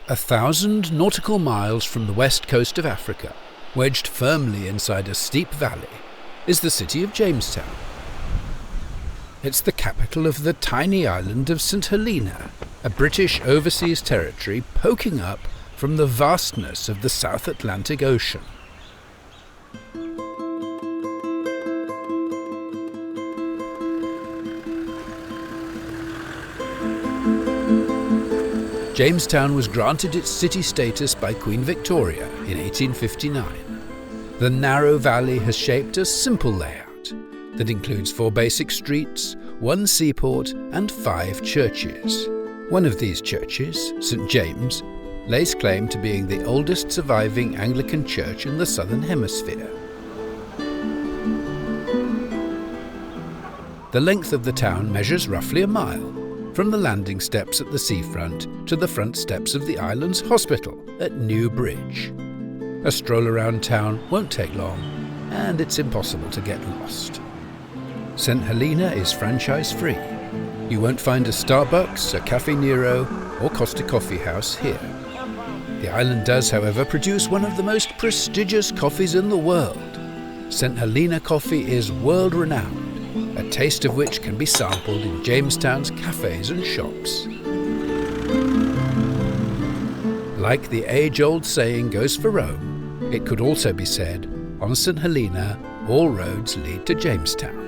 1,000 nautical miles from the west coast of Africa, wedged firmly inside a steep valley, is the city of Jamestown. It's the capital of the tiny island of St Helena, a British overseas territory poking up from the vastness of the South Atlantic Ocean. Jamestown was granted its city status by Queen Victoria in 1859. The narrow valley has shaped a simple layout that includes 4 basic streets, 1 seaport and 5 churches. One of these churches, St James, lays claim to being the oldest surviving Anglican church in the Southern Hemisphere. The length of the town measures roughly a mile, from the landing steps at the seafront to the front steps of the island's hospital at New Bridge. A stroll around town won't take long, and it's impossible to get lost. St Helena is franchise-free. You won't find a Starbucks, a Caffè Nero, or Costa Coffee House here. The island does, however, produce one of the most prestigious coffees in the world. St Helena coffee is world-renowned, a taste of which can be sampled in Jamestown's cafes and shops. Like the age-old saying goes for Rome, it could also be said, on St Helena, all roads lead to Jamestown.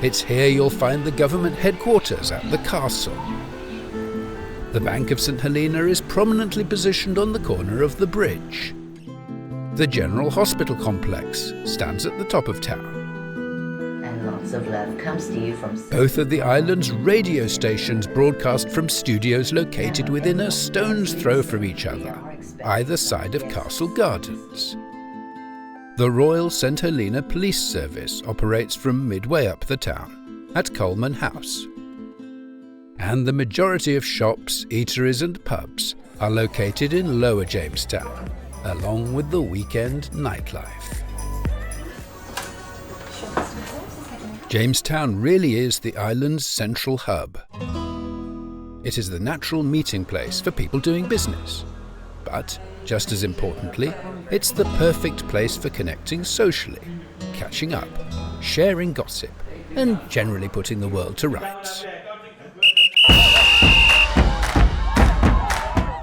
It's here you'll find the government headquarters at the castle. The Bank of St Helena is prominently positioned on the corner of the bridge. The General Hospital Complex stands at the top of town. Lots of love comes to you from both of the island's radio stations broadcast from studios located within a stone's throw from each other, either side of Castle Gardens. The Royal St Helena Police Service operates from midway up the town, at Coleman House. And the majority of shops, eateries and pubs are located in Lower Jamestown, along with the weekend nightlife. Jamestown really is the island's central hub. It is the natural meeting place for people doing business. But, just as importantly, it's the perfect place for connecting socially, catching up, sharing gossip, and generally putting the world to rights.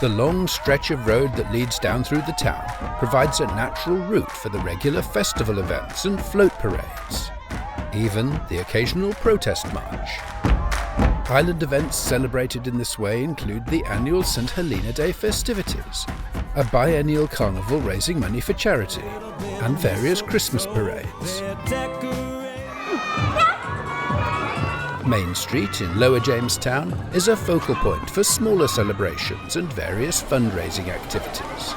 The long stretch of road that leads down through the town provides a natural route for the regular festival events and float parades. Even the occasional protest march. Island events celebrated in this way include the annual St Helena Day festivities, a biennial carnival raising money for charity, and various Christmas parades. Main Street in Lower Jamestown is a focal point for smaller celebrations and various fundraising activities.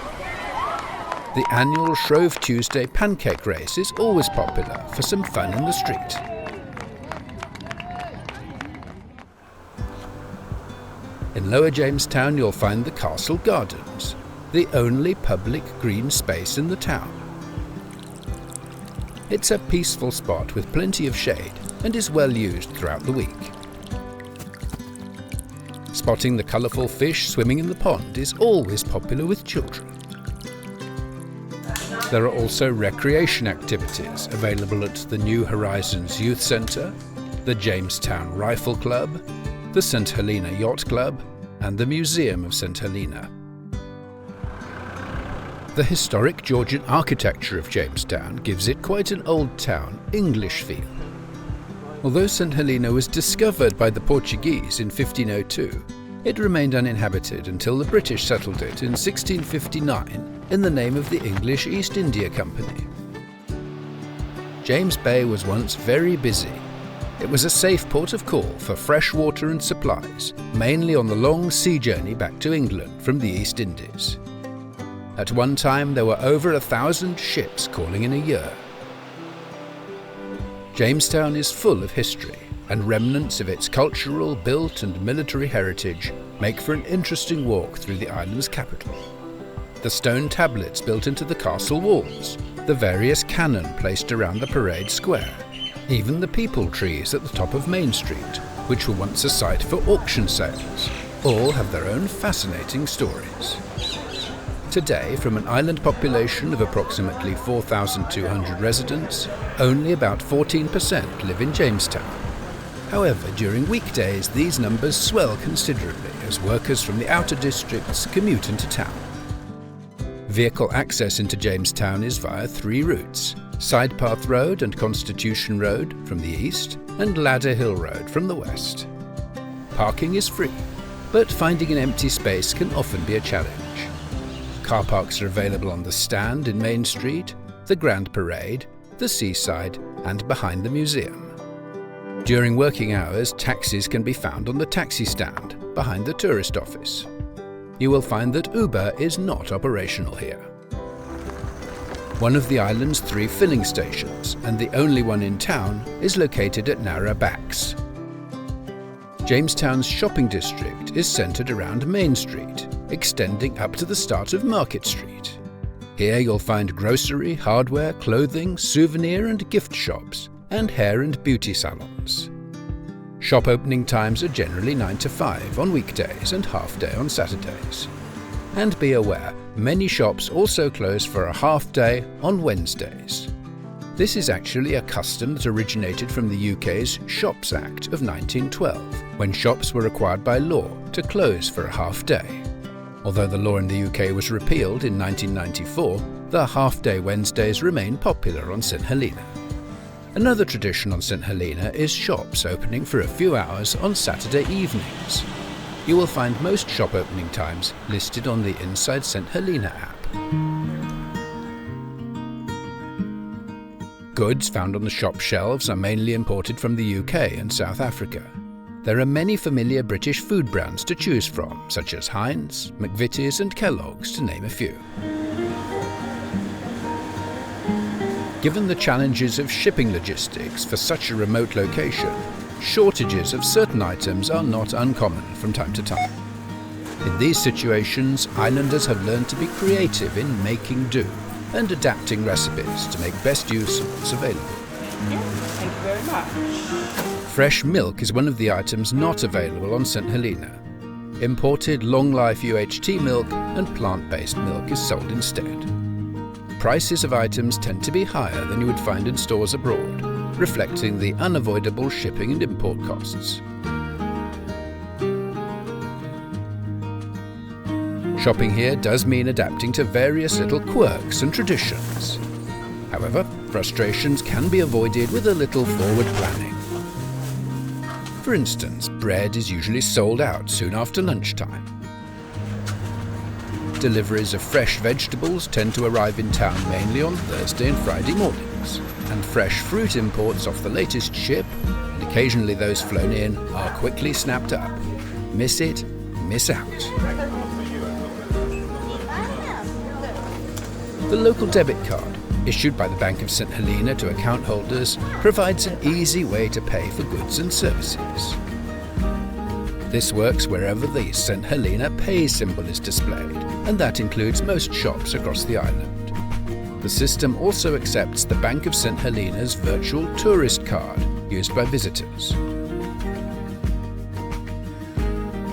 The annual Shrove Tuesday pancake race is always popular for some fun in the street. In Lower Jamestown you'll find the Castle Gardens, the only public green space in the town. It's a peaceful spot with plenty of shade and is well used throughout the week. Spotting the colourful fish swimming in the pond is always popular with children. There are also recreation activities available at the New Horizons Youth Centre, the Jamestown Rifle Club, the St Helena Yacht Club, and the Museum of St Helena. The historic Georgian architecture of Jamestown gives it quite an old-town, English feel. Although St Helena was discovered by the Portuguese in 1502, it remained uninhabited until the British settled it in 1659 in the name of the English East India Company. James Bay was once very busy. It was a safe port of call for fresh water and supplies, mainly on the long sea journey back to England from the East Indies. At one time there were over 1,000 ships calling in a year. Jamestown is full of history, and remnants of its cultural, built and military heritage make for an interesting walk through the island's capital. The stone tablets built into the castle walls, the various cannon placed around the parade square, even the peepal trees at the top of Main Street, which were once a site for auction sales, All have their own fascinating stories. Today, from an island population of approximately 4,200 residents, only about 14% live in Jamestown. However, during weekdays, these numbers swell considerably as workers from the outer districts commute into town. Vehicle access into Jamestown is via 3 routes: Sidepath Road and Constitution Road from the east, and Ladder Hill Road from the west. Parking is free, but finding an empty space can often be a challenge. Car parks are available on the Stand in Main Street, the Grand Parade, the Seaside, and behind the museum. During working hours, taxis can be found on the taxi stand behind the tourist office. You will find that Uber is not operational here. One of the island's 3 filling stations, and the only one in town, is located at Narra Backs. Jamestown's shopping district is centred around Main Street, extending up to the start of Market Street. Here you'll find grocery, hardware, clothing, souvenir and gift shops, and hair and beauty salons. Shop opening times are generally 9 to 5 on weekdays and half day on Saturdays. And be aware, many shops also close for a half day on Wednesdays. This is actually a custom that originated from the UK's Shops Act of 1912, when shops were required by law to close for a half day. Although the law in the UK was repealed in 1994, the half-day Wednesdays remain popular on St Helena. Another tradition on St Helena is shops opening for a few hours on Saturday evenings. You will find most shop opening times listed on the Inside St Helena app. Goods found on the shop shelves are mainly imported from the UK and South Africa. There are many familiar British food brands to choose from, such as Heinz, McVitie's and Kellogg's, to name a few. Given the challenges of shipping logistics for such a remote location, shortages of certain items are not uncommon from time to time. In these situations, islanders have learned to be creative in making do and adapting recipes to make best use of what's available. Thank you very much. Fresh milk is one of the items not available on St Helena. Imported long-life UHT milk and plant-based milk is sold instead. Prices of items tend to be higher than you would find in stores abroad, reflecting the unavoidable shipping and import costs. Shopping here does mean adapting to various little quirks and traditions. However, frustrations can be avoided with a little forward planning. For instance, bread is usually sold out soon after lunchtime. Deliveries of fresh vegetables tend to arrive in town mainly on Thursday and Friday mornings, and fresh fruit imports off the latest ship, and occasionally those flown in, are quickly snapped up. Miss it, miss out. The local debit card, issued by the Bank of St Helena to account holders, provides an easy way to pay for goods and services. This works wherever the St Helena Pay symbol is displayed, and that includes most shops across the island. The system also accepts the Bank of St Helena's virtual tourist card, used by visitors.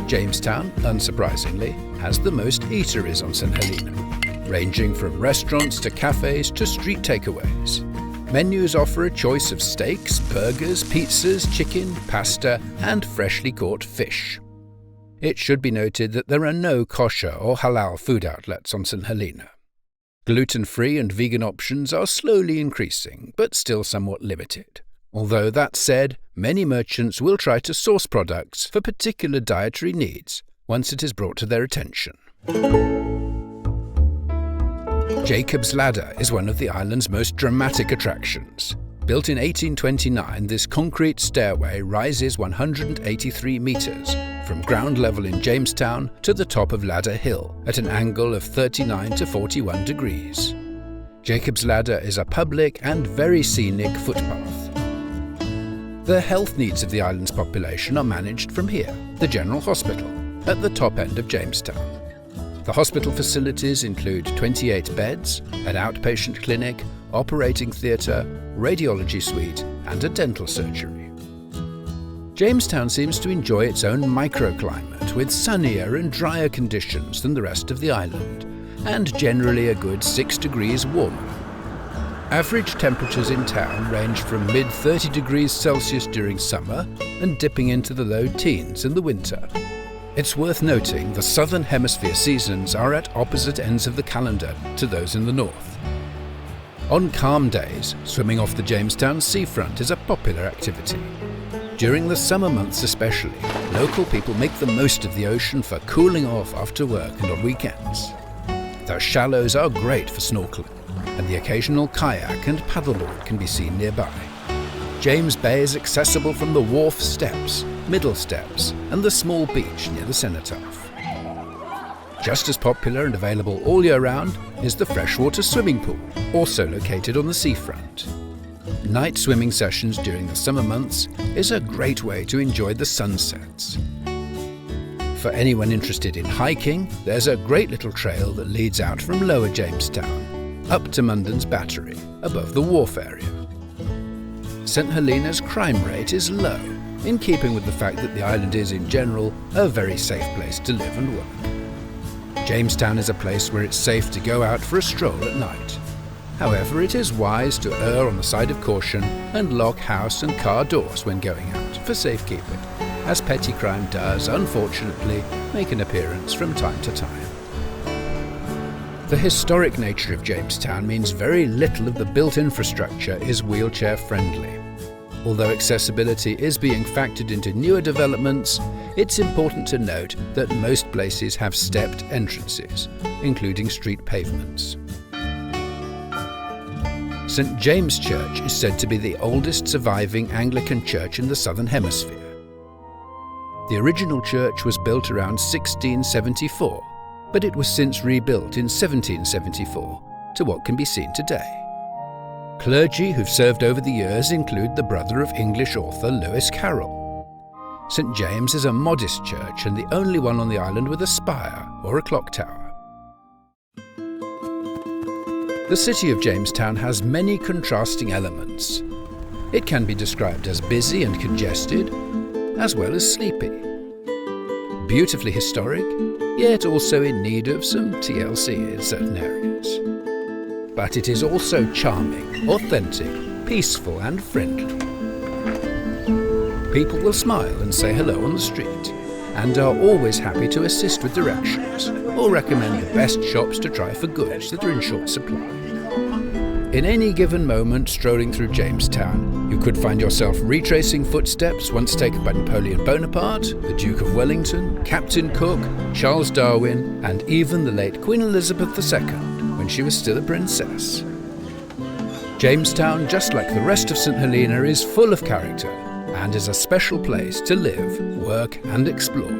Jamestown, unsurprisingly, has the most eateries on St Helena, ranging from restaurants to cafes to street takeaways. Menus offer a choice of steaks, burgers, pizzas, chicken, pasta, and freshly caught fish. It should be noted that there are no kosher or halal food outlets on St Helena. Gluten-free and vegan options are slowly increasing, but still somewhat limited. Although that said, many merchants will try to source products for particular dietary needs once it is brought to their attention. Jacob's Ladder is one of the island's most dramatic attractions. Built in 1829, this concrete stairway rises 183 metres from ground level in Jamestown to the top of Ladder Hill at an angle of 39 to 41 degrees. Jacob's Ladder is a public and very scenic footpath. The health needs of the island's population are managed from here, the General Hospital, at the top end of Jamestown. The hospital facilities include 28 beds, an outpatient clinic, operating theatre, radiology suite, and a dental surgery. Jamestown seems to enjoy its own microclimate with sunnier and drier conditions than the rest of the island, and generally a good 6 degrees warmer. Average temperatures in town range from mid-30 degrees Celsius during summer and dipping into the low teens in the winter. It's worth noting the Southern Hemisphere seasons are at opposite ends of the calendar to those in the north. On calm days, swimming off the Jamestown seafront is a popular activity. During the summer months especially, local people make the most of the ocean for cooling off after work and on weekends. The shallows are great for snorkeling, and the occasional kayak and paddleboard can be seen nearby. James Bay is accessible from the wharf steps, middle steps, and the small beach near the cenotaph. Just as popular and available all year round is the freshwater swimming pool, also located on the seafront. Night swimming sessions during the summer months is a great way to enjoy the sunsets. For anyone interested in hiking, there's a great little trail that leads out from Lower Jamestown, up to Munden's Battery, above the wharf area. St Helena's crime rate is low, in keeping with the fact that the island is, in general, a very safe place to live and work. Jamestown is a place where it's safe to go out for a stroll at night. However, it is wise to err on the side of caution and lock house and car doors when going out for safekeeping, as petty crime does, unfortunately, make an appearance from time to time. The historic nature of Jamestown means very little of the built infrastructure is wheelchair-friendly. Although accessibility is being factored into newer developments, it's important to note that most places have stepped entrances, including street pavements. St James Church is said to be the oldest surviving Anglican church in the Southern Hemisphere. The original church was built around 1674, but it was since rebuilt in 1774 to what can be seen today. Clergy who've served over the years include the brother of English author Lewis Carroll. St James is a modest church and the only one on the island with a spire or a clock tower. The city of Jamestown has many contrasting elements. It can be described as busy and congested, as well as sleepy. Beautifully historic, yet also in need of some TLC in certain areas. But it is also charming, authentic, peaceful and friendly. People will smile and say hello on the street, and are always happy to assist with directions, or recommend the best shops to try for goods that are in short supply. In any given moment strolling through Jamestown, you could find yourself retracing footsteps once taken by Napoleon Bonaparte, the Duke of Wellington, Captain Cook, Charles Darwin, and even the late Queen Elizabeth II, when she was still a princess. Jamestown, just like the rest of St Helena, is full of character and is a special place to live, work and explore.